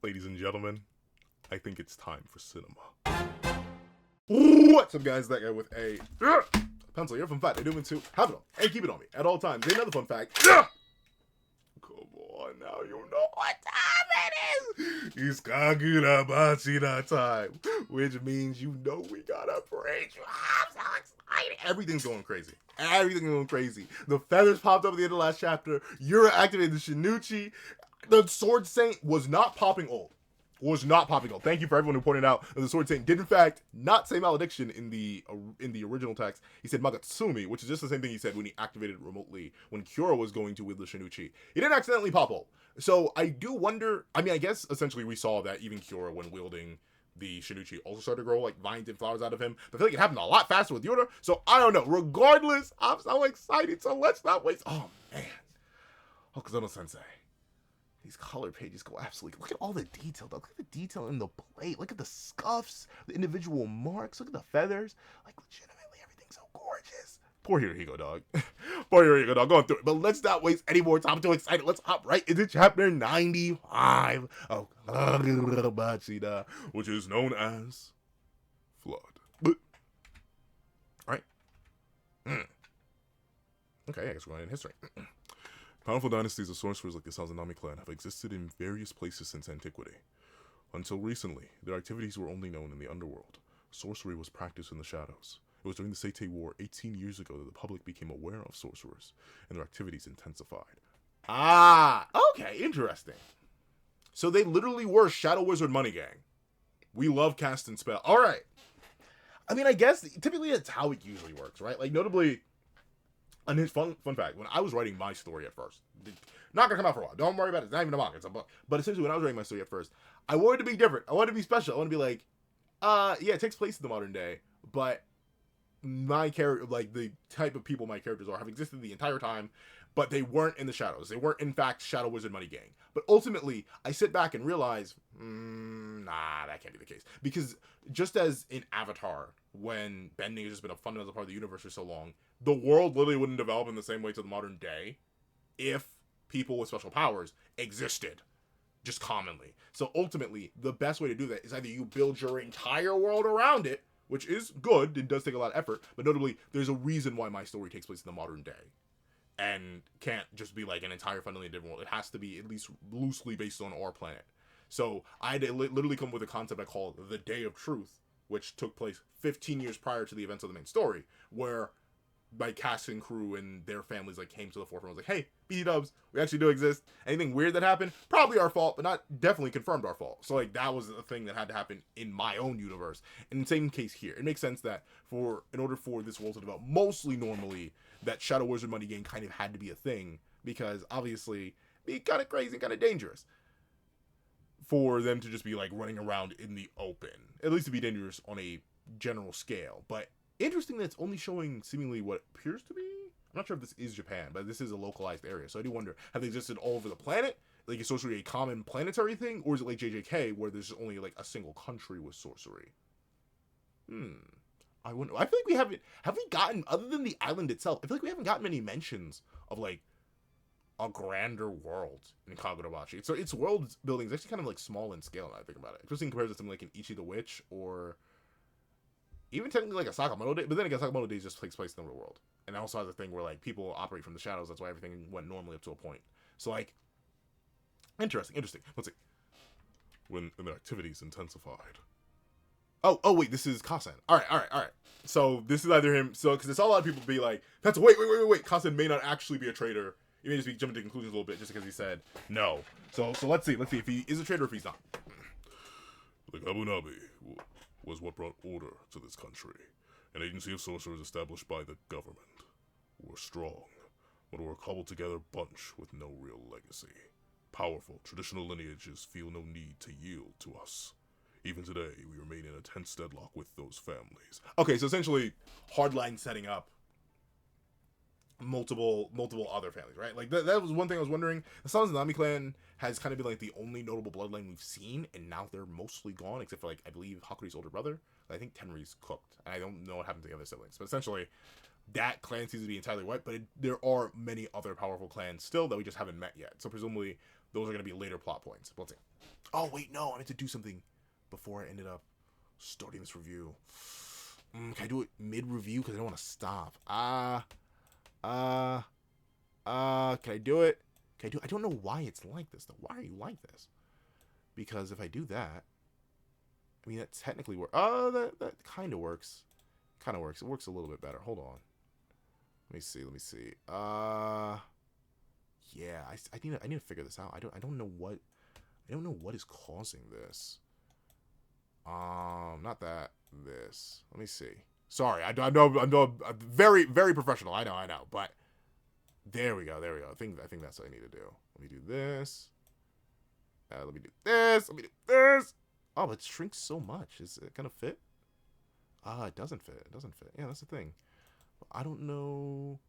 Ladies and gentlemen, I think it's time for cinema. What's up, guys? That guy with a pencil here. Fun fact, I do mean to have it on and keep it on me at all times. Another fun fact. Come on, now you know what time it is. It's Kagurabachi that time, which means you know we gotta preach. I'm so excited. Everything's going crazy. Everything's going crazy. The feathers popped up at the end of the last chapter. Yura activated the Shinichi. The Sword Saint was not popping old. Thank you for everyone who pointed out that the Sword Saint did in fact not say malediction in the original text. He said Magatsumi, which is just the same thing he said when he activated it remotely when Kyora was going to wield the Shinichi. He didn't accidentally pop old. So I do wonder, I mean, I guess essentially we saw that even Kyora, when wielding the Shinichi, also started to grow like vines and flowers out of him. But I feel like it happened a lot faster with Yura. So I don't know. Regardless, I'm so excited. So let's not waste. Oh man. Okazono Sensei. These color pages go absolutely. Look at all the detail, though. Look at the detail in the plate. Look at the scuffs, the individual marks. Look at the feathers. Like, legitimately, everything's so gorgeous. Poor Hirohiko, dog. Poor Hirohiko, dog. Going through it. But let's not waste any more time. I'm too excited. Let's hop right into chapter 95 of Kagurabachi, which is known as Flood. All right. Okay, I guess we're going in history. Powerful dynasties of sorcerers like the Sazanami clan have existed in various places since antiquity. Until recently, their activities were only known in the underworld. Sorcery was practiced in the shadows. It was during the Seitei War 18 years ago that the public became aware of sorcerers, and their activities intensified. Ah, okay, interesting. So they literally were Shadow Wizard Money Gang. We love casting spell. Alright. I mean, I guess, typically that's how it usually works, right? Like, notably, and his fun fact, when I was writing my story at first, not gonna come out for a while. Don't worry about it. It's not even a manga. It's a book. But essentially, when I was writing my story at first, I wanted to be different. I wanted to be special. I want to be like, yeah, it takes place in the modern day, but my character, like the type of people my characters are, have existed the entire time, but they weren't in the shadows. They weren't, in fact, Shadow Wizard Money Gang. But ultimately, I sit back and realize, nah, that can't be the case. Because just as in Avatar, when bending has just been a fundamental part of the universe for so long, the world literally wouldn't develop in the same way to the modern day if people with special powers existed just commonly. So ultimately, the best way to do that is either you build your entire world around it, which is good, it does take a lot of effort, but notably, there's a reason why my story takes place in the modern day. And can't just be like an entire fundamentally different world. It has to be at least loosely based on our planet. So I had to literally come up with a concept I call the Day of Truth, which took place 15 years prior to the events of the main story, where my Kasen crew and their families like came to the forefront. I was like, hey, BT dubs, we actually do exist. Anything weird that happened, probably our fault, but not definitely confirmed our fault. So like that was the thing that had to happen in my own universe. And the same case here. It makes sense that in order for this world to develop mostly normally, that Shadow Wizard Money Gang kind of had to be a thing, because obviously be kind of crazy and kind of dangerous for them to just be like running around in the open. At least to be dangerous on a general scale. But interesting that it's only showing seemingly what appears to be, I'm not sure if this is Japan, but this is a localized area. So I do wonder, have they existed all over the planet? Like, is sorcery a common planetary thing? Or is it like JJK, where there's only like a single country with sorcery? I wonder. I feel like have we gotten, other than the island itself, I feel like we haven't gotten many mentions of like a grander world in Kagurabachi. So its world building is actually kind of like small in scale now I think about it. Especially in comparison to something like an Ichi the Witch, or even technically like a Sakamoto Day, but then again, Sakamoto Day just takes place in the real world. And it also has a thing where like people operate from the shadows, that's why everything went normally up to a point. So like, interesting. Let's see. When their activities intensified. Oh, wait, this is Kasen. Alright. So this is either him, so, because it's all a lot of people be like, that's, wait, Kasen may not actually be a traitor. You may just be jumping to conclusions a little bit just because he said no. So let's see if he is a traitor or if he's not. The Kamunabi was what brought order to this country. An agency of sorcerers established by the government. We're strong, but we're a cobbled together bunch with no real legacy. Powerful, traditional lineages feel no need to yield to us. Even today, we remain in a tense deadlock with those families. Okay, so essentially, hardline setting up multiple other families, right? Like, that was one thing I was wondering. The Sazanami clan has kind of been, like, the only notable bloodline we've seen, and now they're mostly gone, except for, like, I believe Hakuri's older brother. I think Tenri's cooked, and I don't know what happened to the other siblings. But essentially, that clan seems to be entirely white, but there are many other powerful clans still that we just haven't met yet. So presumably, those are going to be later plot points. But let's see. Oh, wait, no. I meant to do something before I ended up starting this review. Can I do it mid-review? Because I don't want to stop. Can I do it? I don't know why it's like this, though. Why are you like this? Because if I do that, I mean, that technically works. That kind of works. Kind of works. It works a little bit better. Hold on. Let me see. Yeah, I need to figure this out. I don't know what is causing this. Not that. This. Let me see. Sorry, I'm very, very professional. I know. But there we go. I think that's what I need to do. Let me do this. Let me do this. Oh, but it shrinks so much. Is it gonna fit? It doesn't fit. Yeah, that's the thing. I don't know.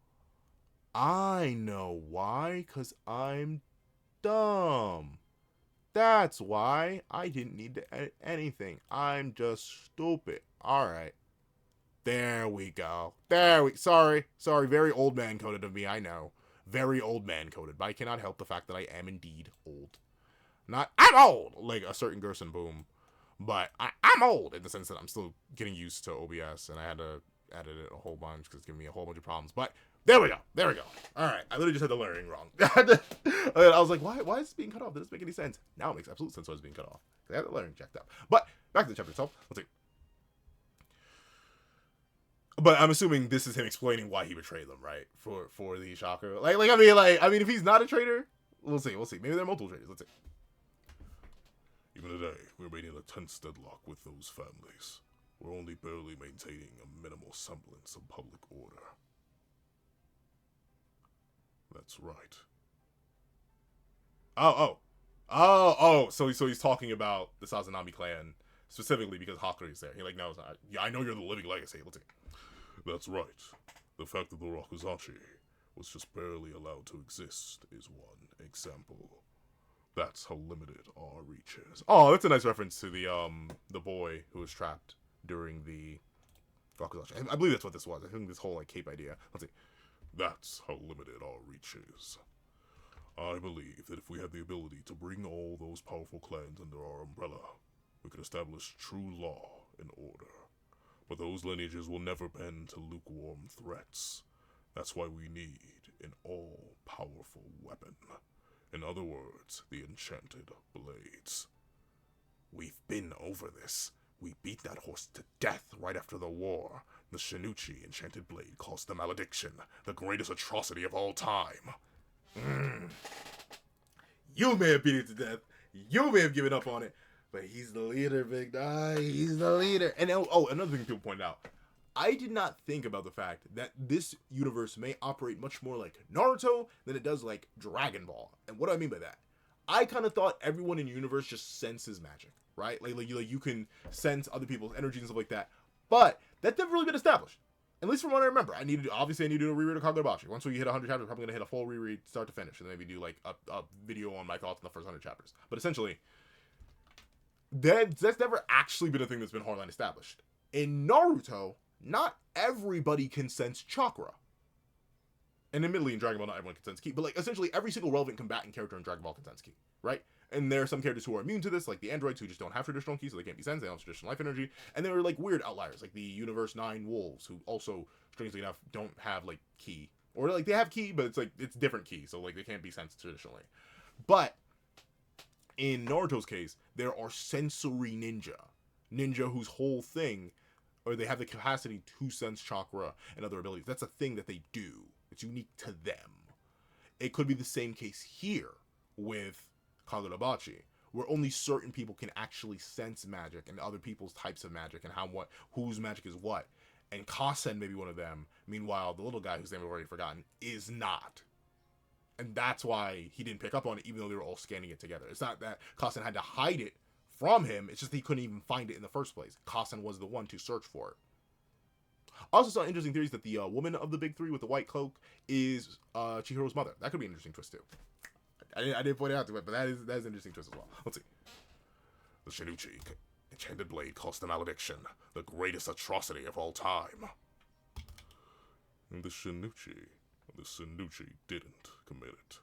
I know why. Because I'm dumb. That's why I didn't need to edit anything. I'm just stupid. Alright. There we go. Sorry. Very old man coded of me, I know. Very old man coded. But I cannot help the fact that I am indeed old. I'm old! Like a certain Gerson Boom. But I'm old in the sense that I'm still getting used to OBS. And I had to edit it a whole bunch because it's giving me a whole bunch of problems. But there we go. Alright, I literally just had the lettering wrong. I was like, why is this being cut off? That doesn't make any sense. Now it makes absolute sense why it's being cut off. I had the lettering checked out. But, back to the chapter itself. Let's see. But I'm assuming this is him explaining why he betrayed them, right? For the chakra. I mean, if he's not a traitor, we'll see. Maybe there are multiple traitors. Let's see. Even today, we're maintaining a tense deadlock with those families. We're only barely maintaining a minimal semblance of public order. That's right. So he's talking about the Sazanami clan specifically because Hakuri's there. He knows. Yeah, I know you're the living legacy. Let's see. That's right. The fact that the Rakuzachi was just barely allowed to exist is one example. That's how limited our reach is. Oh, that's a nice reference to the boy who was trapped during the Rakuzachi. I believe that's what this was. I think this whole cape idea. Let's see. That's how limited our reach is. I believe that if we had the ability to bring all those powerful clans under our umbrella, we could establish true law and order. But those lineages will never bend to lukewarm threats. That's why we need an all-powerful weapon. In other words, the enchanted blades. We've been over this. We beat that horse to death right after the war. The Shinuchi enchanted blade caused the malediction, the greatest atrocity of all time. You may have beat it to death. You may have given up on it. But he's the leader, big guy. He's the leader. And another thing people pointed out. I did not think about the fact that this universe may operate much more like Naruto than it does like Dragon Ball. And what do I mean by that? I kind of thought everyone in the universe just senses magic, right? Like you can sense other people's energy and stuff like that. But that's never really been established. At least from what I remember. I need to do a reread of Kagurabachi. Once we hit 100 chapters, I'm probably going to hit a full reread start to finish. And then maybe do like a video on my thoughts on the first 100 chapters. But essentially, that's never actually been a thing that's been hardline established. In Naruto, not everybody can sense chakra. And admittedly, in Dragon Ball, not everyone can sense ki. But essentially, every single relevant combatant character in Dragon Ball can sense ki, right? And there are some characters who are immune to this, like the androids who just don't have traditional ki, so they can't be sensed. They don't have traditional life energy. And there are weird outliers, like the Universe 9 wolves, who also, strangely enough, don't have ki. Or they have ki, but it's different ki, so they can't be sensed traditionally. But in Naruto's case, there are sensory ninja whose whole thing, or they have the capacity to sense chakra and other abilities. That's a thing that they do. It's unique to them. It could be the same case here with Kagurabachi, where only certain people can actually sense magic and other people's types of magic and whose magic is what. And Kasen may be one of them. Meanwhile, the little guy whose name I've already forgotten is not. And that's why he didn't pick up on it, even though they were all scanning it together. It's not that Kasen had to hide it from him. It's just that he couldn't even find it in the first place. Kasen was the one to search for it. I also saw interesting theories that the woman of the big three with the white cloak is Chihiro's mother. That could be an interesting twist, too. I didn't point it out to it, but that is an interesting twist as well. Let's see. The Shinuchi enchanted blade caused the malediction, the greatest atrocity of all time. And the Shinuchi didn't commit it.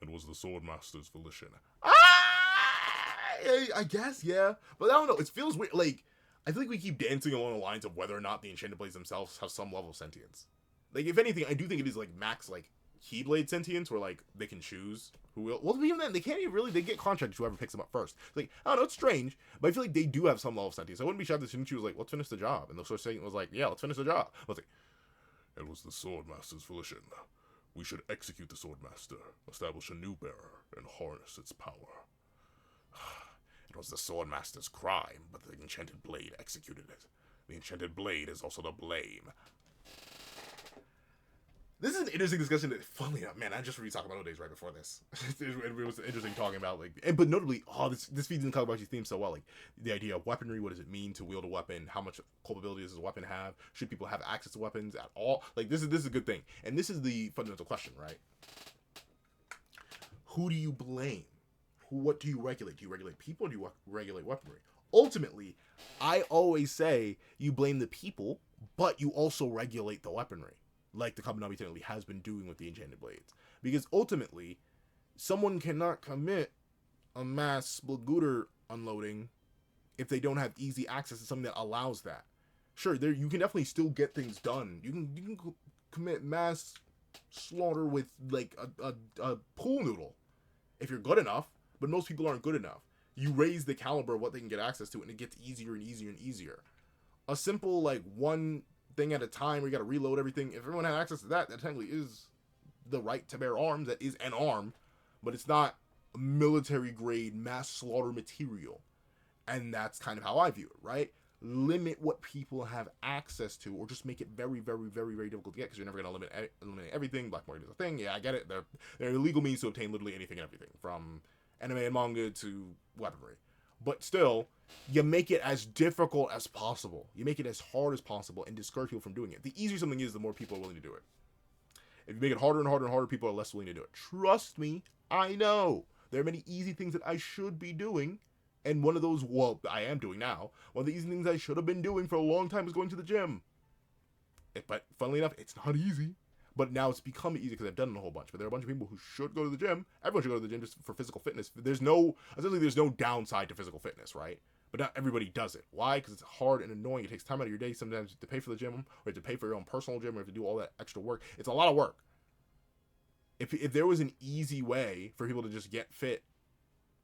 It was the Swordmaster's volition. I guess, yeah. But I don't know. It feels weird. Like, I feel like we keep dancing along the lines of whether or not the Enchanted Blades themselves have some level of sentience. Like, if anything, I do think it is, like, max, like, Keyblade sentience, where, like, they can choose who will. Well, even then, they can't even really. They get contracted to whoever picks them up first. Like, I don't know, it's strange, but I feel like they do have some level of sentience. I wouldn't be shocked if Shinichi was like, let's finish the job. And the Sword Satan was like, yeah, let's finish the job. I was like, it was the Swordmaster's volition. We should execute the Swordmaster, establish a new bearer, and harness its power. It was the Swordmaster's crime, but the Enchanted Blade executed it. The Enchanted Blade is also to blame. This is an interesting discussion that, funnily enough, man, I just read Sakamoto Days right before this. It was interesting talking about, like, but notably, this feeds into Kagurabachi's theme so well, like, the idea of weaponry, what does it mean to wield a weapon, how much culpability does a weapon have, should people have access to weapons at all, like, this is a good thing, and this is the fundamental question, right? Who do you blame? What do you regulate? Do you regulate people, or do you regulate weaponry? Ultimately, I always say you blame the people, but you also regulate the weaponry, like the Kamunabi technically has been doing with the Enchanted Blades. Because ultimately, someone cannot commit a mass Blagooter unloading if they don't have easy access to something that allows that. Sure, you can definitely still get things done. You can commit mass slaughter with, like, a pool noodle if you're good enough, but most people aren't good enough. You raise the caliber of what they can get access to, and it gets easier and easier and easier. A simple, like, one thing at a time where you gotta reload everything, if everyone had access to that, that technically is the right to bear arms. That is an arm, but it's not military grade mass slaughter material. And that's kind of how I view it, right? Limit what people have access to, or just make it very, very, very, very difficult to get, because you're never going to eliminate everything. Black market is a thing. Yeah, I get it. There are illegal means to obtain literally anything and everything, from anime and manga to weaponry. But still, you make it as difficult as possible. You make it as hard as possible and discourage people from doing it. The easier something is, the more people are willing to do it. If you make it harder and harder and harder, people are less willing to do it. Trust me, I know. There are many easy things that I should be doing. And one of those, well, I am doing now. One of the easy things I should have been doing for a long time is going to the gym. But funnily enough, it's not easy. But now it's become easy because I've done it a whole bunch. But there are a bunch of people who should go to the gym. Everyone should go to the gym just for physical fitness. There's no downside to physical fitness, right? But not everybody does it. Why? Because it's hard and annoying. It takes time out of your day. Sometimes you have to pay for the gym, or you have to pay for your own personal gym, or you have to do all that extra work. It's a lot of work. If there was an easy way for people to just get fit,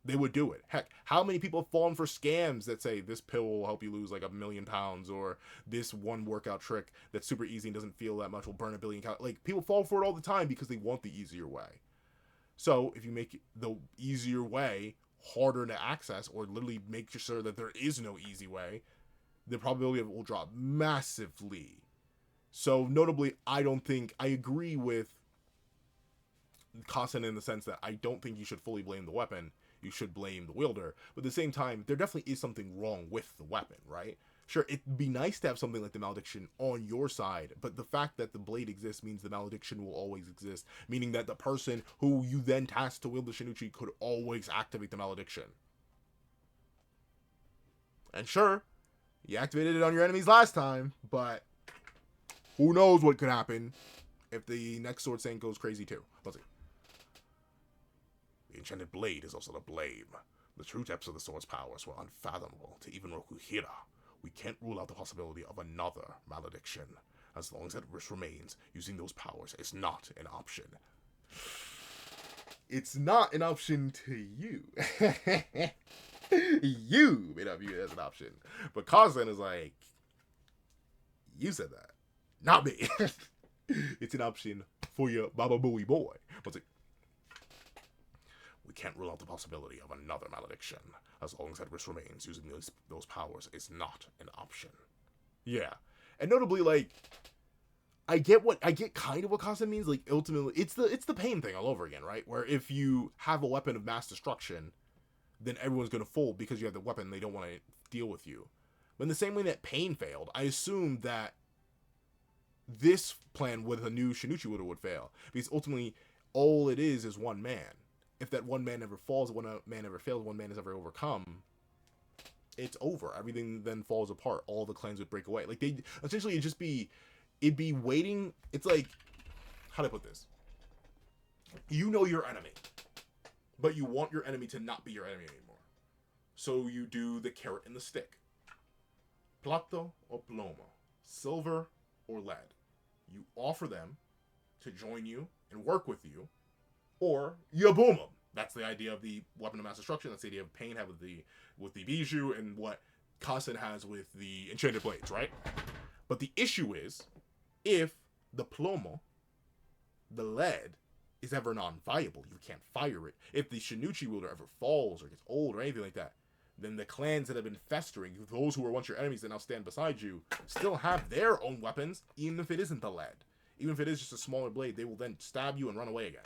they would do it. Heck, how many people have fallen for scams that say this pill will help you lose like 1 million pounds, or this one workout trick that's super easy and doesn't feel that much will burn 1 billion calories? Like, people fall for it all the time because they want the easier way. So if you make the easier way harder to access, or literally make sure that there is no easy way, the probability of it will drop massively. So notably, I agree with Kasen in the sense that I don't think you should fully blame the weapon. You should blame the wielder. But at the same time, there definitely is something wrong with the weapon, right? Sure, it'd be nice to have something like the malediction on your side, but the fact that the blade exists means the malediction will always exist, meaning that the person who you then task to wield the Shinichi could always activate the malediction. And sure, you activated it on your enemies last time, but who knows what could happen if the next Sword Saint goes crazy too. Let's see. The Enchanted Blade is also to blame. The true depths of the sword's powers were unfathomable to even Rokuhira. We can't rule out the possibility of another malediction. As long as that risk remains, using those powers is not an option. It's not an option to you. You may not view it as an option. But Kasen is like, you said that, not me. It's an option for your Baba Booey boy. What's it? We can't rule out the possibility of another malediction. As long as that risk remains, using those powers is not an option. Yeah. And notably, like, I get kind of what Kasen means. Like, ultimately, it's the pain thing all over again, right? Where if you have a weapon of mass destruction, then everyone's going to fold because you have the weapon, they don't want to deal with you. But in the same way that pain failed, I assume that this plan with a new Shinichi would fail. Because ultimately, all it is one man. If that one man never falls, one man never fails, one man is ever overcome, it's over. Everything then falls apart. All the clans would break away. Like, they essentially it'd be waiting. It's like, how do I put this? You know your enemy. but you want your enemy to not be your enemy anymore. So you do the carrot and the stick. Plato or plomo, silver or lead. You offer them to join you and work with you, or you boom them. That's the idea of the weapon of mass destruction. That's the idea of Pain had with the evasion and what Kasen has with the enchanted blades, right? But the issue is, if the plomo, the lead, is ever non-viable, you can't fire it. If the Shinichi wielder ever falls or gets old or anything like that, then the clans that have been festering, those who were once your enemies that now stand beside you, still have their own weapons, even if it isn't the lead. Even if it is just a smaller blade, they will then stab you and run away again.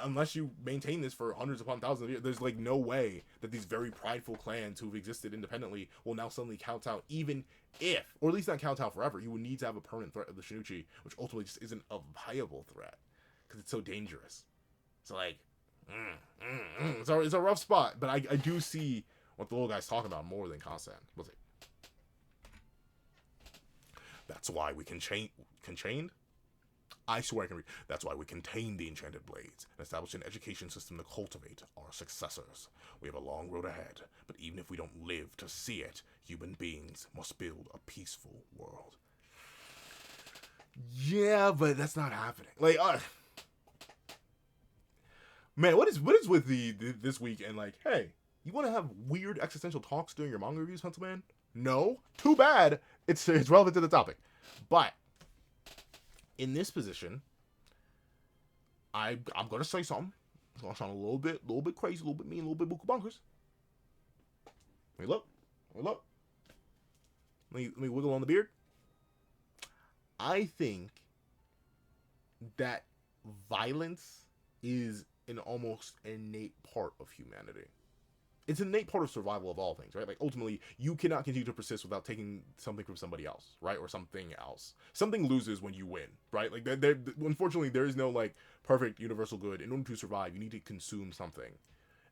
Unless you maintain this for hundreds upon thousands of years, there's like no way that these very prideful clans who've existed independently will now suddenly count out, even if, or at least not count out forever. You would need to have a permanent threat of the Shinichi, which ultimately just isn't a viable threat because it's so dangerous. So like, it's a rough spot, but I do see what the little guy's talking about more than Kasen. We'll see. That's why we contained. I swear I can read. That's why we contained the enchanted blades and established an education system to cultivate our successors. We have a long road ahead, but even if we don't live to see it, human beings must build a peaceful world. Yeah, but that's not happening. Like, man, what is with this week and like, hey, you want to have weird existential talks during your manga reviews, Pencil Man? No, too bad. It's relevant to the topic, but in this position, I'm gonna say something. It's gonna sound a little bit crazy, a little bit mean, a little bit buku bonkers. Let me look. Let me wiggle on the beard. I think that violence is an almost innate part of humanity. It's an innate part of survival of all things, right? Like, ultimately, you cannot continue to persist without taking something from somebody else, right? Or something else. Something loses when you win, right? Like, unfortunately, there is no, like, perfect universal good. In order to survive, you need to consume something.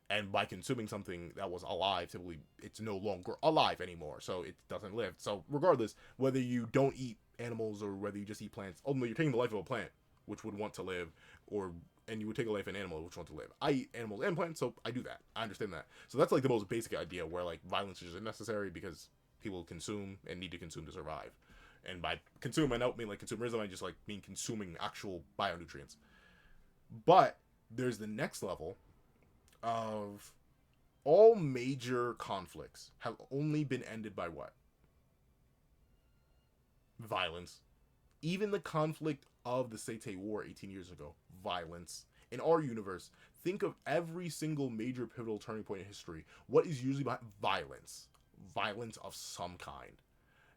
And by consuming something that was alive, typically, it's no longer alive anymore, so it doesn't live. So, regardless, whether you don't eat animals or whether you just eat plants, ultimately, you're taking the life of a plant, which would want to live, and you would take a life of an animal which wants to live. I eat animals and plants, so I do that. I understand that. So that's like the most basic idea where like violence is necessary because people consume and need to consume to survive. And by consume, I don't mean like consumerism, I just like mean consuming actual bionutrients. But there's the next level of all major conflicts have only been ended by what? Violence. Even the conflict of the Seitei War 18 years ago, violence. In our universe, think of every single major pivotal turning point in history. What is usually behind violence? Violence of some kind.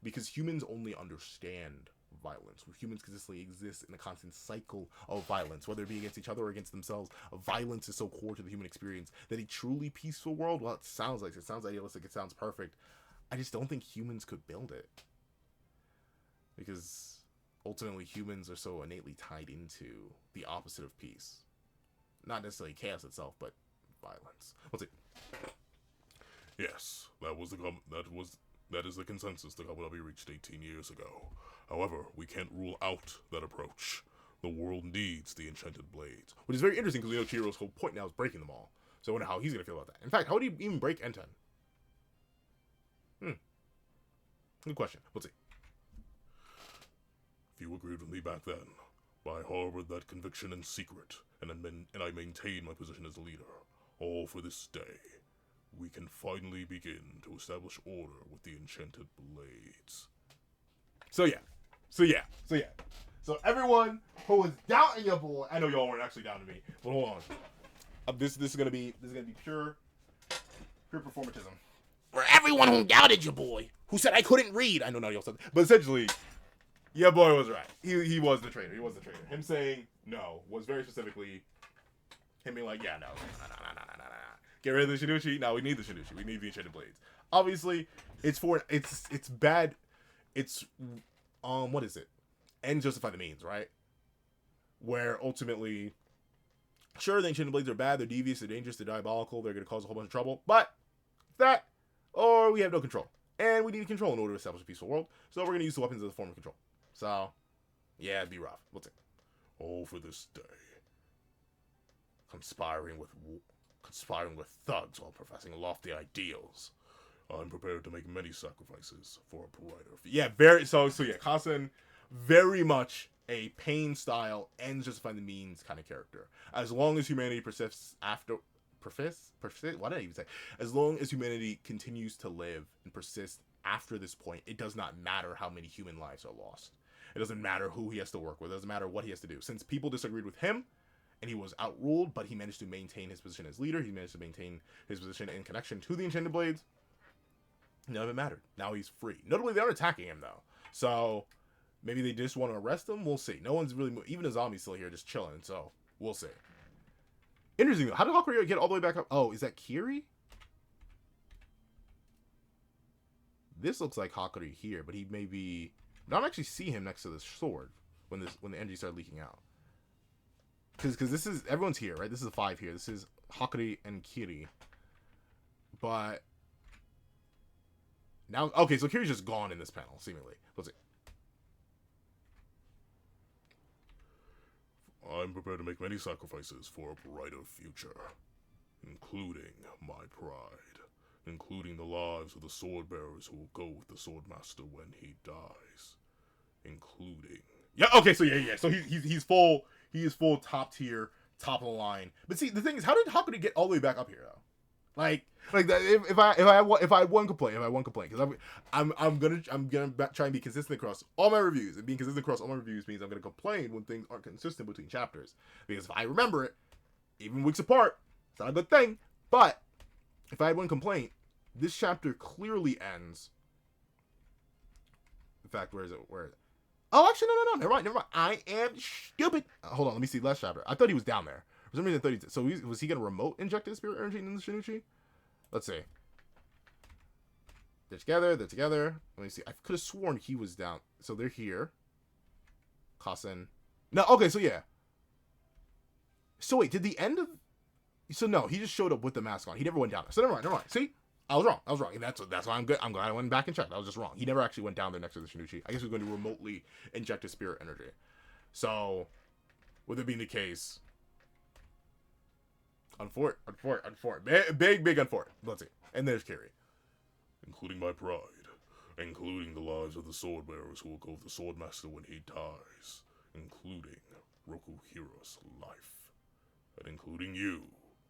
Because humans only understand violence. Humans consistently exist in a constant cycle of violence, whether it be against each other or against themselves. Violence is so core to the human experience that a truly peaceful world, well, it sounds idealistic, it sounds perfect. I just don't think humans could build it. Because ultimately, humans are so innately tied into the opposite of peace. Not necessarily chaos itself, but violence. Let's see. Yes, that is the consensus the Kamunabi reached 18 years ago. However, we can't rule out that approach. The world needs the enchanted blades, which is very interesting because we know Chihiro's whole point now is breaking them all. So I wonder how he's gonna feel about that. In fact, how would he even break Enten? Good question. Let's see. If you agreed with me back then, I harbored that conviction in secret, and I maintain my position as a leader. All for this day. We can finally begin to establish order with the enchanted blades. So everyone who was doubting your boy, I know y'all weren't actually doubting me, but hold on. This is gonna be pure performatism. For everyone who doubted your boy, who said I couldn't read, I know now y'all said that, but essentially, yeah, boy was right. He was the traitor. Him saying no was very specifically him being like, yeah, no. Get rid of the Shinichi. No, we need the Shinichi. We need the enchanted blades. Obviously, it's bad. It's what is it? Ends justify the means, right? Where ultimately, sure, the enchanted blades are bad. They're devious. They're dangerous. They're diabolical. They're going to cause a whole bunch of trouble. But that, or we have no control, and we need control in order to establish a peaceful world. So we're going to use the weapons as a form of control. So, yeah, it'd be rough. Let's see. Oh, for this day. conspiring with thugs while professing lofty ideals. I'm prepared to make many sacrifices for a brighter future. Yeah, very so yeah, Kasen, very much a pain style ends justifying the means kind of character. As long as humanity persists after persist. What did I even say? As long as humanity continues to live and persist after this point, it does not matter how many human lives are lost. It doesn't matter who he has to work with. It doesn't matter what he has to do. Since people disagreed with him, and he was outruled, but he managed to maintain his position as leader. He managed to maintain his position in connection to the Enchanted Blades. None of it mattered. Now he's free. Notably, they aren't attacking him, though. So, maybe they just want to arrest him? We'll see. No one's really... Even the zombie's still here just chilling, so we'll see. Interesting, though. How did Hakuria get all the way back up? Oh, is that Kiri? This looks like Hakuria here, but he may be... I don't actually see him next to the sword when the energy started leaking out. Because this is... Everyone's here, right? This is a 5 here. This is Hakuria and Kiri. But... Now... Okay, so Kiri's just gone in this panel, seemingly. Let's see. I'm prepared to make many sacrifices for a brighter future, including my pride, including the lives of the sword bearers who will go with the swordmaster when he dies, including... Yeah, okay, so yeah, so he's full, he is full top tier, top of the line. But see, the thing is, how could he get all the way back up here, though? Like that, if I had one complaint, because I'm gonna try and be consistent across all my reviews, and being consistent across all my reviews means I'm gonna complain when things aren't consistent between chapters, because if I remember it, even weeks apart, it's not a good thing. But if I had one complaint, this chapter clearly ends. In fact, where is it? Oh, actually, no, never mind. I am stupid. Hold on, let me see last chapter. I thought he was down there. For some reason, I thought so was he going to remote inject his spirit energy into the Shinichi? Let's see. They're together. Let me see. I could have sworn he was down. So they're here. Kasen. No, okay, so yeah. So wait, did the end of... So no, he just showed up with the mask on. He never went down there. So never mind. See? I was wrong. And that's why I'm good. I'm glad I went back and checked. I was just wrong. He never actually went down there next to the Shinichi. I guess he was going to remotely inject his spirit energy. So, with it being the case... Unfort. Big unfort. Let's see. And there's Kiri. Including my pride. Including the lives of the sword bearers who will go with the swordmaster when he dies. Including Rokuhiro's life. And including you,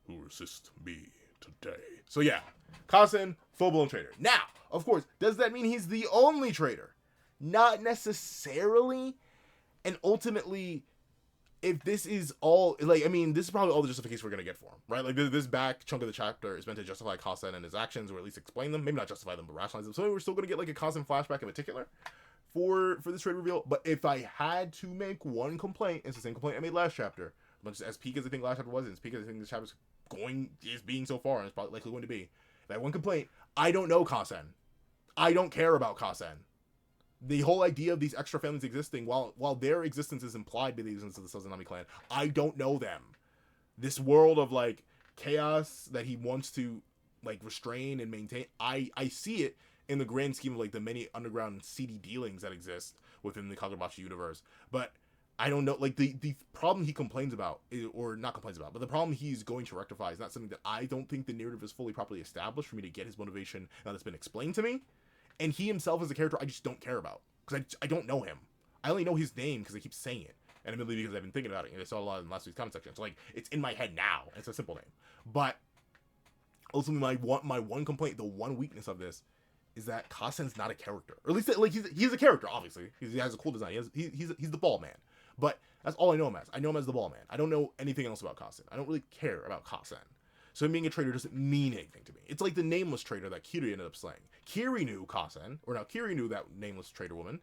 who resist me today. So yeah, Kasen, full-blown traitor. Now, of course, does that mean he's the only traitor? Not necessarily. And ultimately... If this is all, like, I mean, this is probably all the justification we're going to get for him, right? Like, this back chunk of the chapter is meant to justify Kasen and his actions, or at least explain them. Maybe not justify them, but rationalize them. So we're still going to get, like, a Kasen flashback in particular for this trade reveal. But if I had to make one complaint, it's the same complaint I made last chapter. As peak as I think last chapter was, and as peak as I think this chapter is being so far, and it's probably likely going to be. If I had one complaint, I don't know Kasen. I don't care about Kasen. The whole idea of these extra families existing, while their existence is implied by the existence of the Sazanami clan, I don't know them. This world of, like, chaos that he wants to, like, restrain and maintain, I see it in the grand scheme of, like, the many underground seedy dealings that exist within the Kagurabachi universe. But I don't know, like, the problem he complains about, or not complains about, but the problem he's going to rectify is not something that I don't think the narrative is fully properly established for me to get his motivation now that's been explained to me. And he himself as a character, I just don't care about. Because I don't know him. I only know his name because I keep saying it. And admittedly because I've been thinking about it. And I saw a lot in last week's comment section. So, like, it's in my head now. And it's a simple name. But, ultimately, my one complaint, the one weakness of this, is that Kasen's not a character. Or at least, like, he's a character, obviously. He has a cool design. He's the ball man. But, that's all I know him as. I know him as the ball man. I don't know anything else about Kasen. I don't really care about Kasen. So him being a traitor doesn't mean anything to me. It's like the nameless traitor that Kiri ended up slaying. Kiri knew Kasen, or no, Kiri knew that nameless traitor woman.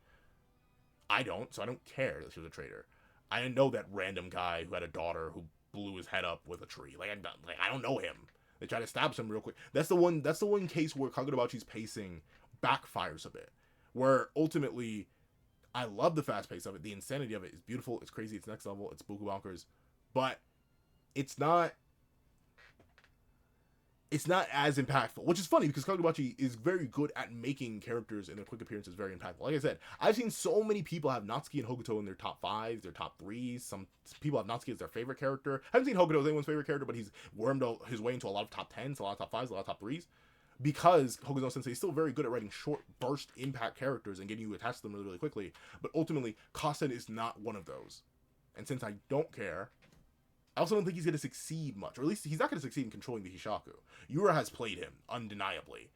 I don't, so I don't care that she was a traitor. I didn't know that random guy who had a daughter who blew his head up with a tree. Like I don't know him. They try to establish him real quick. That's the one case where Kagurabachi's pacing backfires a bit. Where ultimately, I love the fast pace of it. The insanity of it is beautiful. It's crazy. It's next level. It's buku bonkers. But it's not. it's not as impactful, which is funny because Kagurabachi is very good at making characters and their quick appearances very impactful. Like I said, I've seen so many people have Natsuki and Hokuto in their top 5s, their top 3s. Some people have Natsuki as their favorite character. I haven't seen Hokuto as anyone's favorite character, but he's wormed his way into a lot of top 10s, a lot of top 5s, a lot of top 3s. Because Hokuto Sensei is still very good at writing short burst impact characters and getting you attached to them really, really quickly. But ultimately, Kasen is not one of those. And since I don't care, I also don't think he's going to succeed much, or at least he's not going to succeed in controlling the Hishaku. Yura has played him, undeniably.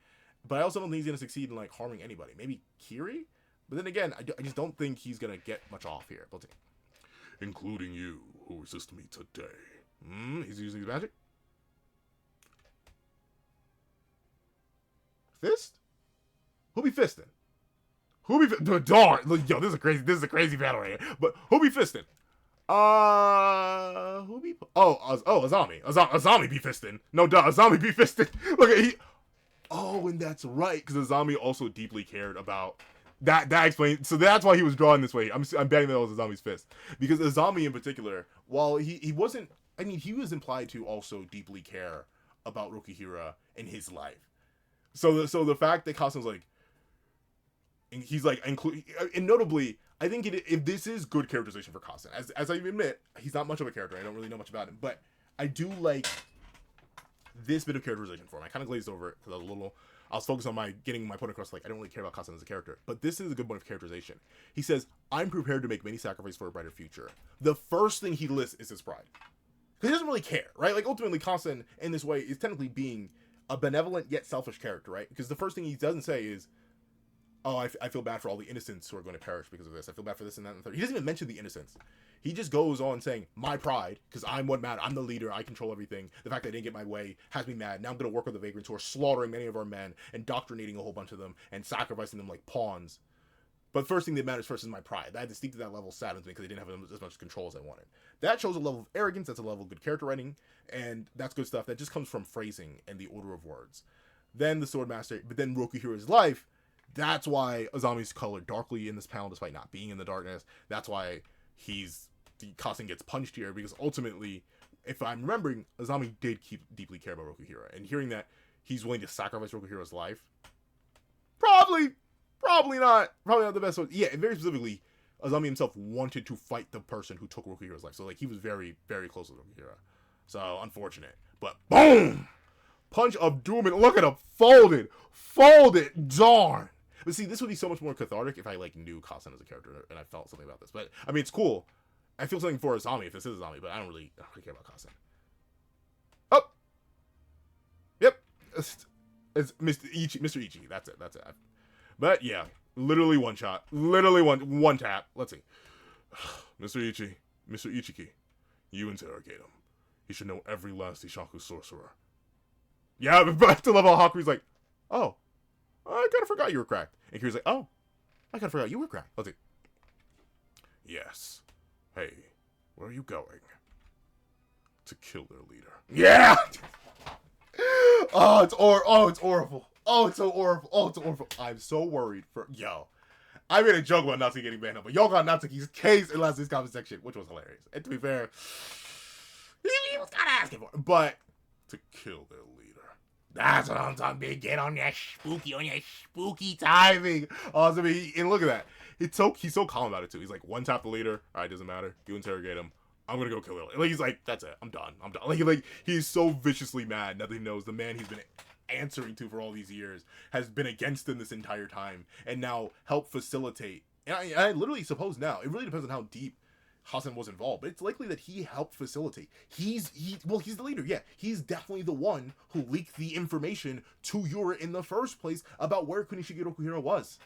But I also don't think he's going to succeed in, like, harming anybody. Maybe Kiri? But then again, I just don't think he's going to get much off here. Let's see. Including you, who resist me today. He's using his magic? Fist? Who be fisting? Who be darn! Yo, this is a crazy battle right here. But who be fisting? Who be? Azami. Azami be fisting. No duh, Azami be fisting. Look at he. Oh, and that's right, because Azami also deeply cared about that. That explains. So that's why he was drawing this way. I'm betting that was Azami's fist, because Azami in particular, while he wasn't. I mean, he was implied to also deeply care about Rokihira in his life. So the fact that Kasen's like, and he's like, and notably, I think if this is good characterization for Kasen, as I admit, he's not much of a character. I don't really know much about him, but I do like this bit of characterization for him. I kind of glazed over it because I was focused on getting my point across. Like, I don't really care about Kasen as a character, but this is a good point of characterization. He says, "I'm prepared to make many sacrifices for a brighter future." The first thing he lists is his pride, because he doesn't really care, right? Like, ultimately, Kasen in this way is technically being a benevolent yet selfish character, right? Because the first thing he doesn't say is, "Oh, I feel bad for all the innocents who are going to perish because of this. I feel bad for this and that and the third." He doesn't even mention the innocents. He just goes on saying, "My pride, because I'm what matters. I'm the leader. I control everything. The fact that I didn't get my way has me mad. Now I'm going to work with the vagrants who are slaughtering many of our men, indoctrinating a whole bunch of them, and sacrificing them like pawns. But first thing that matters first is my pride. That to speak to that level saddens me because I didn't have as much control as I wanted." That shows a level of arrogance. That's a level of good character writing, and that's good stuff. That just comes from phrasing and the order of words. Then the Swordmaster, but then Rokihira's life. That's why Azami's colored darkly in this panel, despite not being in the darkness. That's why Kasen gets punched here, because ultimately, if I'm remembering, Azami did deeply care about Rokihira, and hearing that he's willing to sacrifice Rokihira's life, probably not the best one. Yeah, and very specifically, Azami himself wanted to fight the person who took Rokihira's life, so like he was very, very close with Rokihira. So unfortunate, but boom, punch of doom, and look at him, folded, darn. But see, this would be so much more cathartic if I like knew Kasen as a character and I felt something about this. But I mean, it's cool. I feel something for Azami if this is Azami, but I don't really care about Kasen. Oh, yep, it's Mr. Ichi. That's it. But yeah, literally one shot, literally one tap. Let's see, Mr. Ichiki, you interrogate him. He should know every last Ishaku sorcerer. Yeah, but to level Haku's like, "Oh, I kind of forgot you were cracked." And Kiri's like, "Oh, I kind of forgot you were cracked." Let's see. "Yes. Hey, where are you going?" "To kill their leader." Yeah! It's horrible. Oh, it's so horrible. I'm so worried for... Yo. I made a joke about Natsuki getting banned up, but y'all got Natsuki's case in last week's comment section, which was hilarious. And to be fair, he was kind of asking for it. But, to kill their leader. That's what I'm talking about. Get on that spooky timing. Awesome. And look at that. He's so calm about it too. He's like, one tap the leader. Alright, doesn't matter. You interrogate him. I'm gonna go kill him. Like, he's like, that's it. I'm done. Like he's so viciously mad that he knows the man he's been answering to for all these years has been against him this entire time, and now help facilitate. And I literally suppose now, it really depends on how deep Kasen was involved, but it's likely that he helped facilitate. He's the leader, yeah. He's definitely the one who leaked the information to Yura in the first place about where Kunishige Rokihira was.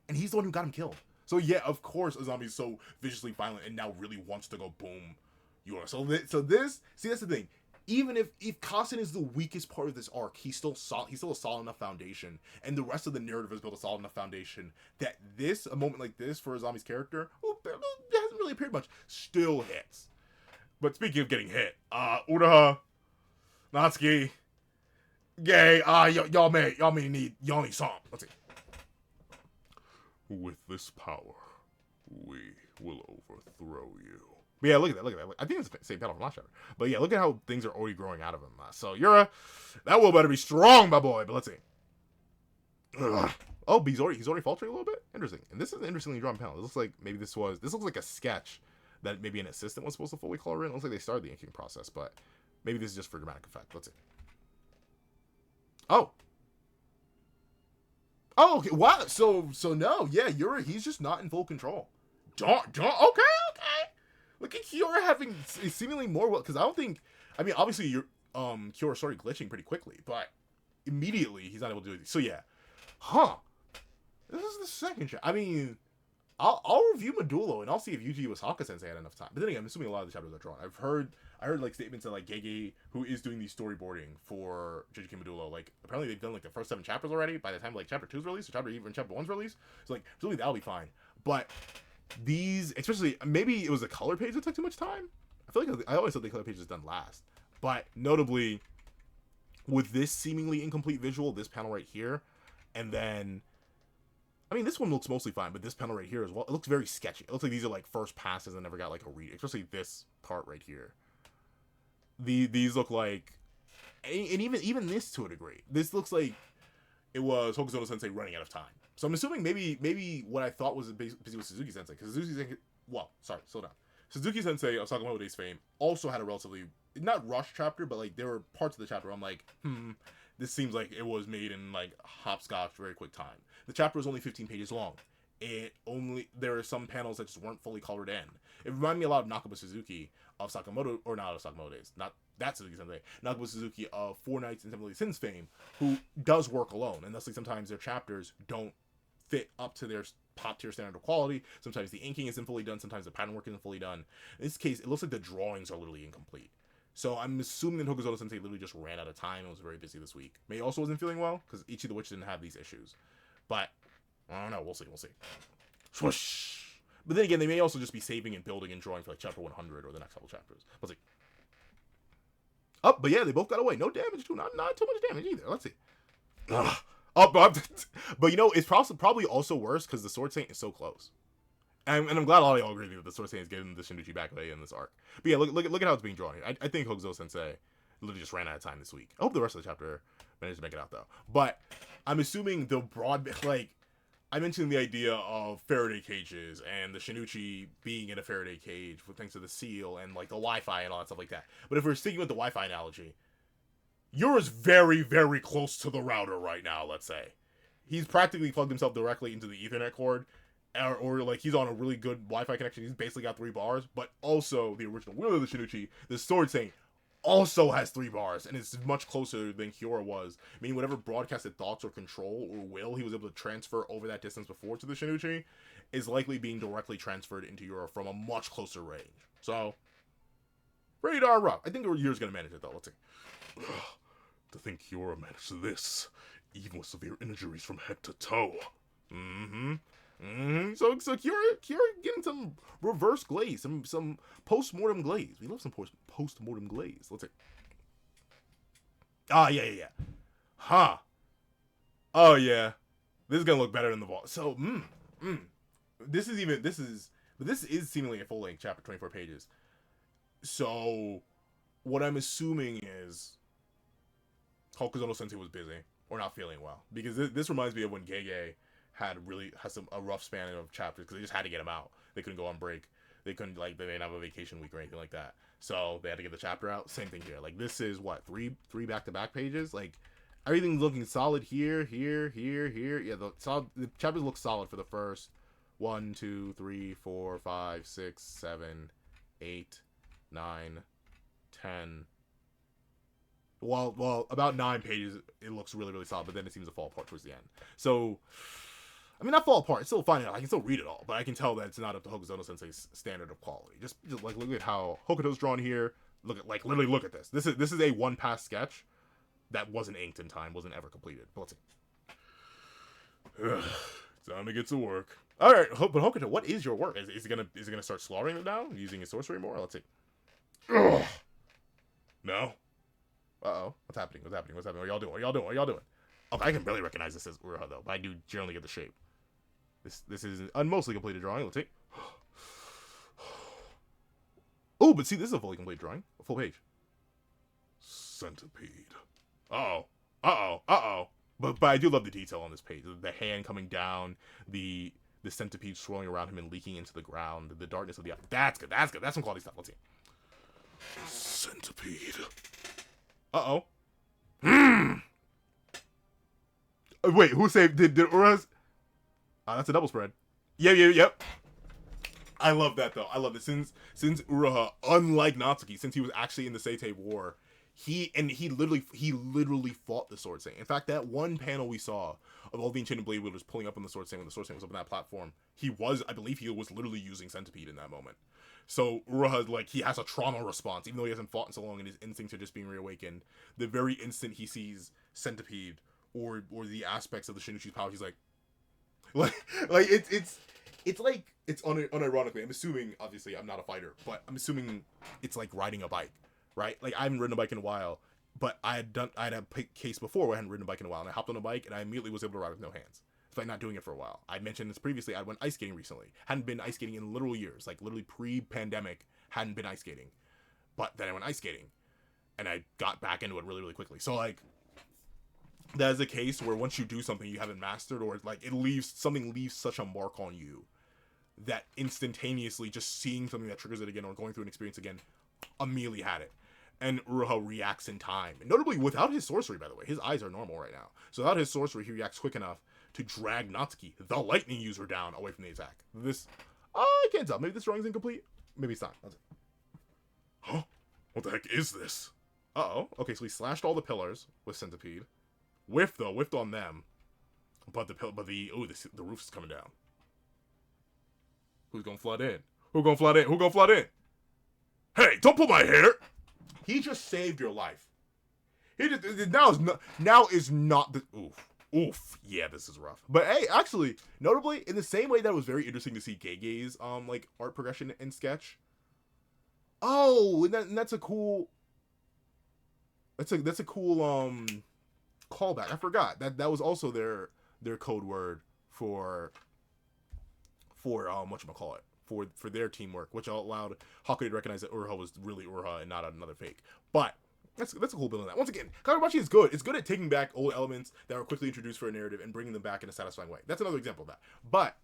And he's the one who got him killed. So yeah, of course Azami's so viciously violent and now really wants to go boom Yura. So this, see, that's the thing. Even if Kasen is the weakest part of this arc, he's still a solid enough foundation, and the rest of the narrative is built a solid enough foundation that a moment like this for Azami's character, who hasn't really appeared much, still hits. But speaking of getting hit, Uraha, Natsuki, Gay, y'all need something. Let's see. "With this power, we will overthrow you." But yeah, look at that. Look at that. I think it's the same panel from last chapter. But yeah, look at how things are already growing out of him. So Yura, that will better be strong, my boy. But let's see. Ugh. Oh, but he's already faltering a little bit. Interesting. And this is an interestingly drawn panel. It looks like maybe this looks like a sketch that maybe an assistant was supposed to fully color in. It looks like they started the inking process, but maybe this is just for dramatic effect. Let's see. Oh. Oh, okay. Wow. So no, yeah, Yura, he's just not in full control. Okay. Look at Kiora having seemingly more because I don't think. I mean, obviously, Kiora started glitching pretty quickly, but immediately he's not able to do it. So yeah, this is the second chapter. I mean, I'll review Medulo and I'll see if Yuji Wasaka Sensei had enough time. But then again, I'm assuming a lot of the chapters are drawn. I heard like statements that like Gege, who is doing the storyboarding for JJK Medulo, like apparently they've done like the first 7 chapters already by the time like chapter 2's released or chapter 1's released. So like really that'll be fine. But these, especially maybe it was the color page that took too much time. I feel like I always thought the color page is done last. But notably, with this seemingly incomplete visual, this panel right here, and then, I mean, this one looks mostly fine, but this panel right here as well, it looks very sketchy. It looks like these are like first passes and never got like a read, especially this part right here. These look like, and even this to a degree, this looks like it was Hokuzono Sensei running out of time. So I'm assuming maybe what I thought was busy with Suzuki Sensei, because slow down. Suzuki Sensei of Sakamoto's fame also had a relatively, not rush chapter, but like there were parts of the chapter where I'm like, this seems like it was made in like hopscotch very quick time. The chapter was only 15 pages long. There are some panels that just weren't fully colored in. It reminded me a lot of Nakaba Suzuki of Sakamoto, or not of Sakamoto Days, not that Suzuki Sensei, Nakaba Suzuki of Four Nights and Seven Deadly Sins fame, who does work alone, and thusly sometimes their chapters don't fit up to their top tier standard of quality. Sometimes the inking isn't fully done, sometimes the pattern work isn't fully done. In this case, it looks like the drawings are literally incomplete. So I'm assuming that Hokuzono Sensei literally just ran out of time and was very busy this week. May also wasn't feeling well, because Ichi the Witch didn't have these issues. But, I don't know, we'll see. Swoosh! But then again, they may also just be saving and building and drawing for like chapter 100 or the next couple chapters. Let's see. Oh, but yeah, they both got away. No damage too, not too much damage either. Let's see. Ugh. Oh, but you know, it's probably also worse because the Sword Saint is so close. And I'm glad a lot of y'all agree that the Sword Saint is getting the Shinichi back away in this arc. But yeah, look at how it's being drawn here. I think Hokuzono Sensei literally just ran out of time this week. I hope the rest of the chapter managed to make it out though. But I'm assuming the broad, like, I mentioned the idea of Faraday cages and the Shinichi being in a Faraday cage with thanks to the seal and like the Wi-Fi and all that stuff like that. But if we're sticking with the Wi-Fi analogy, Yura's very, very close to the router right now, let's say. He's practically plugged himself directly into the Ethernet cord, or like he's on a really good Wi-Fi connection. He's basically got 3 bars, but also the original will of the Shinichi, the Sword Saint, also has 3 bars, and it's much closer than Kiora was. Meaning whatever broadcasted thoughts or control or will he was able to transfer over that distance before to the Shinichi is likely being directly transferred into Yura from a much closer range. So, pretty darn rough. I think Yura's going to manage it though. Let's see. To think Kiora managed this, even with severe injuries from head to toe. So Kiora getting some reverse glaze, some post-mortem glaze. We love some post-mortem glaze. Let's see. Yeah. Huh. Oh yeah. This is gonna look better than the vault. So, This is seemingly a full-length chapter, 24 pages. So, what I'm assuming is Hokuzono Sensei was busy or not feeling well, because this reminds me of when Gege had a rough span of chapters because they just had to get him out. They couldn't go on break. They didn't have a vacation week or anything like that. So they had to get the chapter out. Same thing here. Like this is what, three back-to-back pages. Like everything's looking solid here. Yeah, the chapters look solid for the first 1, 2, 3, 4, 5, 6, 7, 8, 9, 10. Well, about 9 pages, it looks really, really solid, but then it seems to fall apart towards the end. So, I mean, not fall apart. It's still fine. I can still read it all, but I can tell that it's not up to Hokuzono Sensei's standard of quality. Just like look at how Hokuto's drawn here. Literally look at this. This is a one-pass sketch that wasn't inked in time, wasn't ever completed. But let's see. Time to get to work. All right, but Hokuto, what is your work? Is he gonna start slaughtering it now, using his sorcery more? Let's see. No. Uh-oh. What's happening? What are y'all doing? Okay, I can barely recognize this as Uruha, though, but I do generally get the shape. This is a mostly completed drawing. Let's see. Oh, but see, this is a fully complete drawing. A full page. Centipede. Uh-oh. Uh-oh. Uh-oh. But I do love the detail on this page. The hand coming down, the centipede swirling around him and leaking into the ground, the darkness of the eye. That's good. That's good. That's some quality stuff. Let's see. Centipede. Uh-oh. Wait, who saved? Did Ura's? That's a double spread. Yep. I love that though. I love it since Uraha, unlike Natsuki, since he was actually in the Seitei War, he literally fought the Sword Saint. In fact, that one panel we saw of all the Enchanted Blade wielders pulling up on the Sword Saint when the Sword Saint was up on that platform, I believe he was literally using Centipede in that moment. So Uraha, like, he has a trauma response, even though he hasn't fought in so long and his instincts are just being reawakened. The very instant he sees Centipede or the aspects of the Shinichi's power, he's like it's unironically, I'm assuming, obviously I'm not a fighter, but I'm assuming it's like riding a bike, right? Like, I haven't ridden a bike in a while, but I had a case before where I hadn't ridden a bike in a while, and I hopped on a bike and I immediately was able to ride with no hands. Despite not doing it for a while. I mentioned this previously, I went ice skating recently. Hadn't been ice skating in literal years, like literally pre-pandemic, hadn't been ice skating. But then I went ice skating, and I got back into it really, really quickly. So, like, that is a case where once you do something you haven't mastered, or like something leaves such a mark on you that instantaneously just seeing something that triggers it again or going through an experience again, immediately had it. And Uraha reacts in time. And notably, without his sorcery, by the way, his eyes are normal right now. So without his sorcery, he reacts quick enough to drag Natsuki, the lightning user, down away from the attack. I can't tell. Maybe this drawing's incomplete. Maybe it's not. That's it. Huh? What the heck is this? Uh-oh. Okay, so he slashed all the pillars with Centipede. Whiffed on them. But the roof is coming down. Who's gonna flood in? Who gonna flood in? Hey, don't pull my hair! He just saved your life. He just now is not the oof. Yeah, this is rough. But hey, actually, notably, in the same way that it was very interesting to see Gege's like art progression and sketch. Oh, and that's a cool. That's a cool callback. I forgot that was also their code word for whatchamacallit, for their teamwork, which allowed Hakuya to recognize that Uraha was really Uraha and not another fake. But that's a cool build on that. Once again, Kagurabachi is good. It's good at taking back old elements that were quickly introduced for a narrative and bringing them back in a satisfying way. That's another example of that. But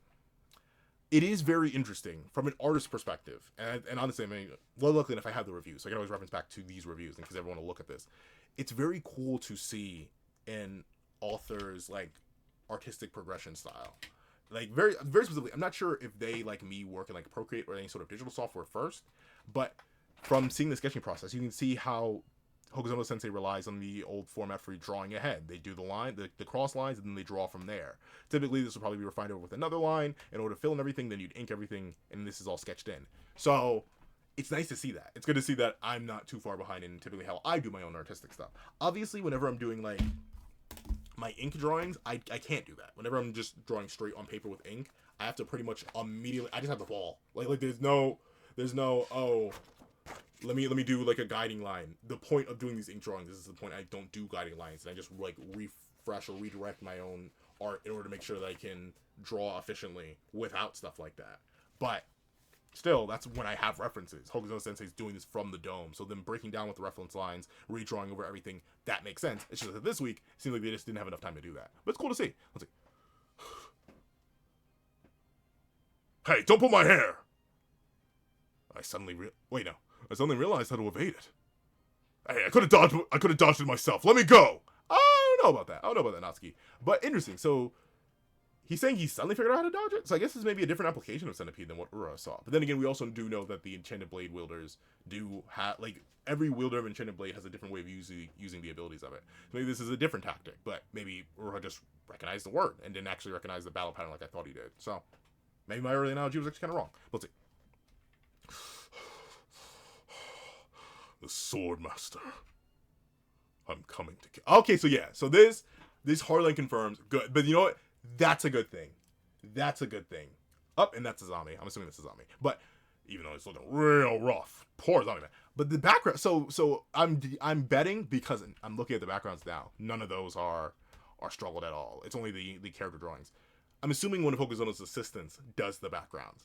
it is very interesting from an artist perspective. And honestly, I mean, well, luckily enough, I have the reviews, so I can always reference back to these reviews because everyone will look at this. It's very cool to see an author's like artistic progression style. Like, very specifically, I'm not sure if they, like me, work in like Procreate or any sort of digital software first, but from seeing the sketching process, you can see how Hokuzono Sensei relies on the old format for drawing ahead. They do the cross lines, and then they draw from there. Typically, this will probably be refined over with another line in order to fill in everything. Then you'd ink everything, and this is all sketched in. So it's nice to see that. It's good to see that I'm not too far behind in typically how I do my own artistic stuff. Obviously, whenever I'm doing like my ink drawings, I can't do that. Whenever I'm just drawing straight on paper with ink, I have to pretty much immediately. I just have to fall. Like there's no oh. Let me do like a guiding line. The point of doing these ink drawings, this is the point I don't do guiding lines, and I just like refresh or redirect my own art in order to make sure that I can draw efficiently without stuff like that. But still, that's when I have references. Hokuzono Sensei's doing this from the dome, so them breaking down with the reference lines, redrawing over everything, that makes sense. It's just that this week, it seems like they just didn't have enough time to do that. But it's cool to see. Let's see. Hey, don't pull my hair! I suddenly realized how to evade it. Hey, I could have dodged it myself. Let me go! I don't know about that, Natsuki. But interesting, so he's saying he suddenly figured out how to dodge it? So I guess this may be a different application of Centipede than what Uraha saw. But then again, we also do know that the Enchanted Blade wielders do have, like, every wielder of Enchanted Blade has a different way of using the abilities of it. So maybe this is a different tactic, but maybe Uraha just recognized the word and didn't actually recognize the battle pattern like I thought he did. So maybe my early analogy was actually kind of wrong. Let's see. The Sword Master. I'm coming to kill. Okay, so yeah. So this hardline confirms. Good. But you know what? That's a good thing. That's a good thing. And that's Azami. I'm assuming that's Azami. But even though it's looking real rough. Poor Azami, man. But the background, so I'm betting, because I'm looking at the backgrounds now, none of those are struggled at all. It's only the character drawings. I'm assuming one of Hokuzono's assistants does the backgrounds.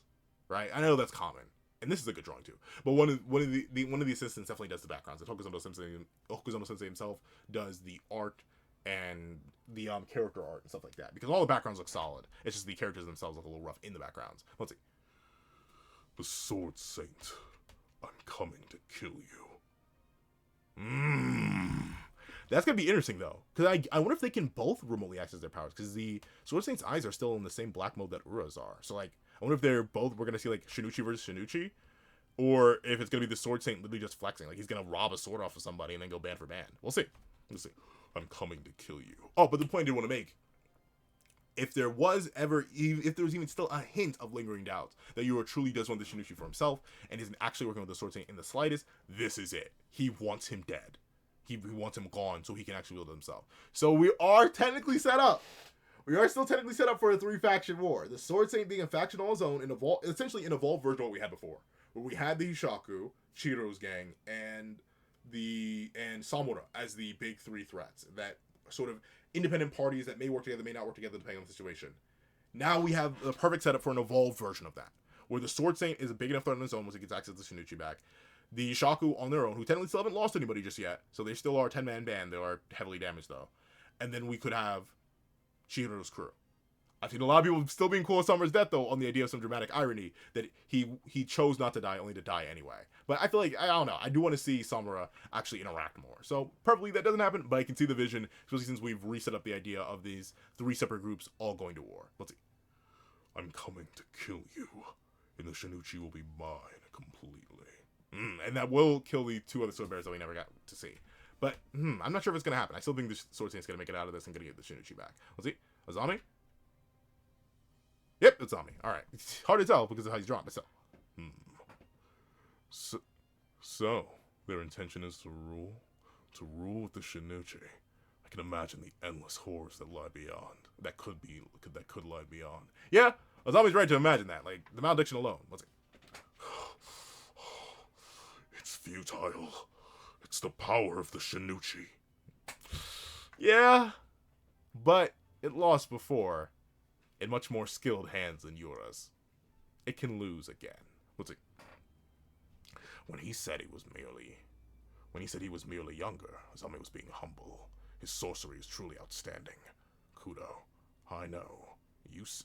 Right? I know that's common. and this is a good drawing too. But one of the assistants definitely does the backgrounds. And Hokuzono Sensei himself does the art and the character art and stuff like that, because all the backgrounds look solid. It's just the characters themselves look a little rough in the backgrounds. Let's see. The Sword Saint, I'm coming to kill you. That's gonna be interesting though, because I wonder if they can both remotely access their powers, because the Sword Saint's eyes are still in the same black mode that Ura's are. So like, I wonder if they're both, we're gonna see like Shinichi versus Shinichi, or if it's gonna be the Sword Saint literally just flexing, like he's gonna rob a sword off of somebody and then go band for band. We'll see. We'll see. I'm coming to kill you. Oh, but the point I did want to make, if there was even still a hint of lingering doubts that Yura truly does want the Shinichi for himself and isn't actually working with the Sword Saint in the slightest, this is it. He wants him dead. He wants him gone so he can actually wield it himself. So we are technically set up. We are still technically set up for a 3-faction war. The Sword Saint being a faction on his own, essentially an evolved version of what we had before, where we had the Hishaku, Chihiro's gang, and Samura as the big 3 threats that sort of independent parties that may work together, may not work together, depending on the situation. Now we have the perfect setup for an evolved version of that, where the Sword Saint is a big enough threat on his own once he gets access to Shinichi back. The Shaku on their own, who technically still haven't lost anybody just yet, so they still are a 10-man band. They are heavily damaged though. And then we could have Chihiro's crew. I've seen a lot of people still being cool with Summer's death though, on the idea of some dramatic irony that he chose not to die, only to die anyway. But I feel like, I don't know, I do want to see Samura actually interact more. So probably that doesn't happen, but I can see the vision, especially since we've reset up the idea of these 3 separate groups all going to war. Let's see. I'm coming to kill you, and the Shinichi will be mine completely. And that will kill the 2 other sword bearers that we never got to see. But I'm not sure if it's going to happen. I still think the Sword Saint's going to make it out of this and going to get the Shinichi back. Let's see. Azami? Yep, it's Azami. Alright. It's hard to tell because of how he's drawn, but So, their intention is to rule with the Shinichi. I can imagine the endless horrors that lie beyond. That could lie beyond. Yeah, Azami's right to imagine that. Like, the malediction alone. Let's see. It's futile. It's the power of the Shinichi. Yeah, but it lost before in much more skilled hands than Yura's. It can lose again. Let's see. When he said he was merely younger, Azami was being humble. His sorcery is truly outstanding. Kudo, I know.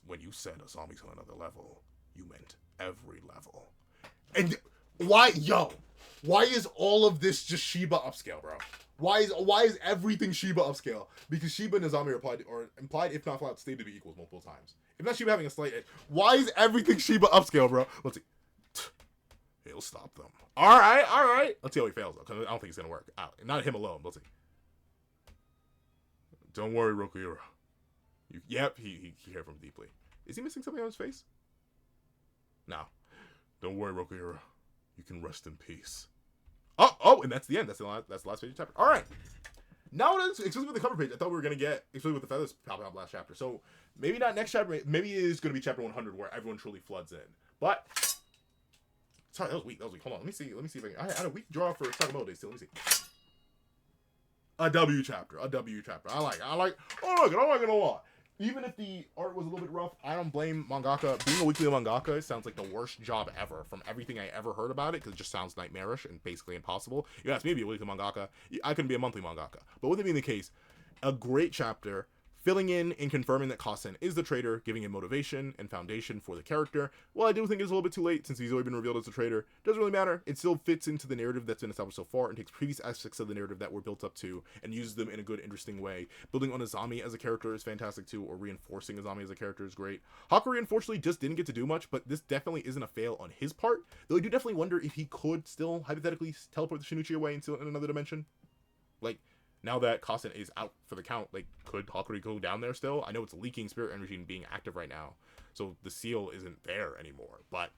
When you said Azami's on another level, you meant every level. And why is all of this just Shiba upscale, bro? Why is everything Shiba upscale? Because Shiba and Azami are implied, if not flat, stated to be equals multiple times. If not Shiba having a slight edge, why is everything Shiba upscale, bro? Let's see. He'll stop them. All right. Let's see how he fails though, because I don't think it's gonna work. Not him alone. Let's see. Don't worry, Rokuhira. Yep, he cared for him deeply. Is he missing something on his face? No. Don't worry, Rokuhira. You can rest in peace. Oh, and that's the end. That's the last page of the chapter. All right. Now, especially with the cover page, I thought we were going to get, especially with the feathers popping out last chapter. So, maybe not next chapter. Maybe it is going to be chapter 100 where everyone truly floods in. But, sorry, that was weak. Hold on. Let me see if I had a weak draw for Sakamoto Day still. Let me see. A W chapter. I like it. I'm not gonna lie. Even if the art was a little bit rough, I don't blame mangaka. Being a weekly mangaka sounds like the worst job ever from everything I ever heard about it, because it just sounds nightmarish and basically impossible. You asked me to be a weekly mangaka, I couldn't be a monthly mangaka. But with it being the case, a great chapter, filling in and confirming that Kasen is the traitor, giving him motivation and foundation for the character. Well, I do think it's a little bit too late since he's already been revealed as a traitor. Doesn't really matter. It still fits into the narrative that's been established so far and takes previous aspects of the narrative that were built up to and uses them in a good, interesting way. Building on Azami as a character is fantastic too, or reinforcing Azami as a character is great. Hakuri unfortunately just didn't get to do much, but this definitely isn't a fail on his part, though I do definitely wonder if he could still hypothetically teleport the Shinichi away and still in another dimension. Like, now that Kasen is out for the count, like, could Hakuri go down there still? I know it's leaking spirit energy and being active right now, so the seal isn't there anymore, but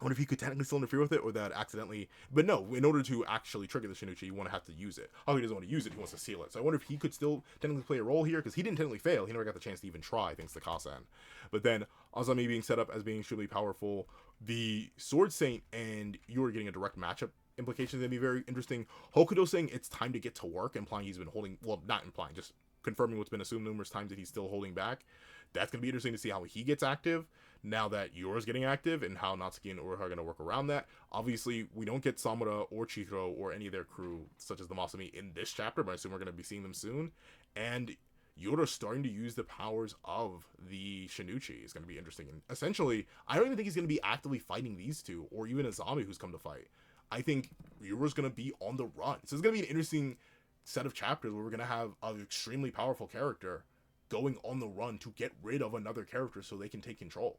I wonder if he could technically still interfere with it, or that accidentally, but no, in order to actually trigger the Shinichi, you want to have to use it. Hakuri doesn't want to use it, he wants to seal it, so I wonder if he could still technically play a role here, because he didn't technically fail, he never got the chance to even try, thanks to Kasen. But then, Azami being set up as being extremely powerful, the Sword Saint and Yuri getting a direct matchup implications going to be very interesting. Hokuto saying it's time to get to work, implying he's been holding, well, not implying, just confirming what's been assumed numerous times that he's still holding back. That's going to be interesting to see how he gets active now that Yora's getting active, and how Natsuki and Ura are going to work around that. Obviously, we don't get Samura or Chihiro or any of their crew, such as the Masumi, in this chapter, but I assume we're going to be seeing them soon. And Yora's starting to use the powers of the Shinichi is going to be interesting. And essentially, I don't even think he's going to be actively fighting these two, or even Azami who's come to fight. I think Yora's going to be on the run. So it's going to be an interesting set of chapters where we're going to have an extremely powerful character going on the run to get rid of another character so they can take control.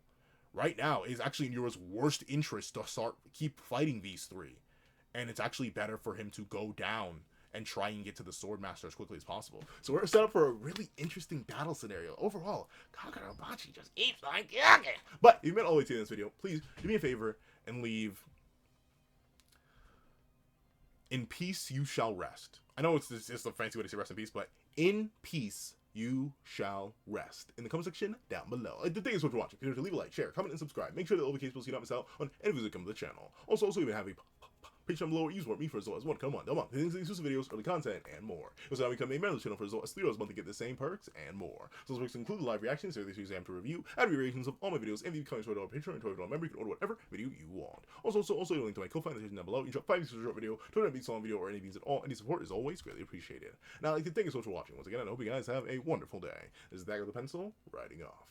Right now, it's actually in Yora's worst interest to keep fighting these three. And it's actually better for him to go down and try and get to the Swordmaster as quickly as possible. So we're set up for a really interesting battle scenario. Overall, Kagurabachi just eats like yake. But if you made all the way to this video, please do me a favor and leave "In peace you shall rest." I know it's just a fancy way to say rest in peace, but in peace you shall rest in the comment section down below. The thing is what you're watching. Consider to leave a like, share, comment, and subscribe. Make sure that all the case so you don't miss out on any videos that come to the channel. Also even have a Patreon down below, or you support me for as low as $1. Come on, things, exclusive videos, early content, and more. Also, now we become a member of the channel for as low as $3 a month to get the same perks and more. So those perks include live reactions, so this exam to review, and reactions of all my videos, and the coming $12 Patreon and $12 member. You can order whatever video you want. Also a link to my co-founder down below. You can drop 5 for a short video, 20 beats long video, or any beats at all. Any support is always greatly appreciated. Now, I'd like to thank you so much for watching. Once again, I hope you guys have a wonderful day. This is Dagger the Pencil, writing off.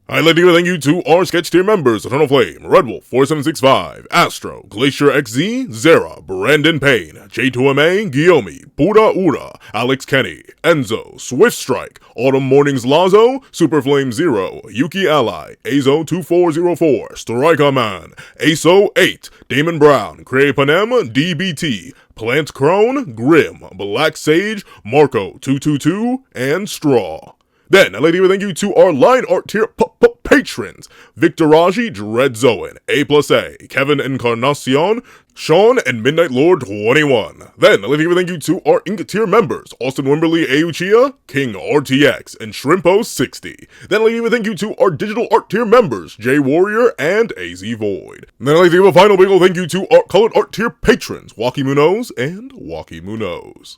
I'd like to give a thank you to our sketch tier members: Eternal Flame, Red Wolf 4765, Astro, Glacier XZ, Zera, Brandon Payne, J2MA, Guillaume, Pura Ura, Alex Kenny, Enzo, Swift Strike, Autumn Mornings Lazo, Super Flame 0, Yuki Ally, Azo2404, Strika Man, Aso8, Damon Brown, Cray Panem, DBT, Plant Crone, Grim, Black Sage, Marco222, and Straw. Then, I'd like to give a thank you to our line art tier patrons: Victoraji, Dread Zoan, A+A, Kevin Encarnacion, Sean, and Midnight Lord 21. Then, I'd like to give a thank you to our Ingot tier members: Austin Wimberly, Auchia, King RTX, and Shrimpo60. Then, I'd like to give a thank you to our digital art tier members: J Warrior and AZ Void. Then, I'd like to give a final big ol' thank you to our colored art tier patrons: Waki Munoz and Waki Munoz.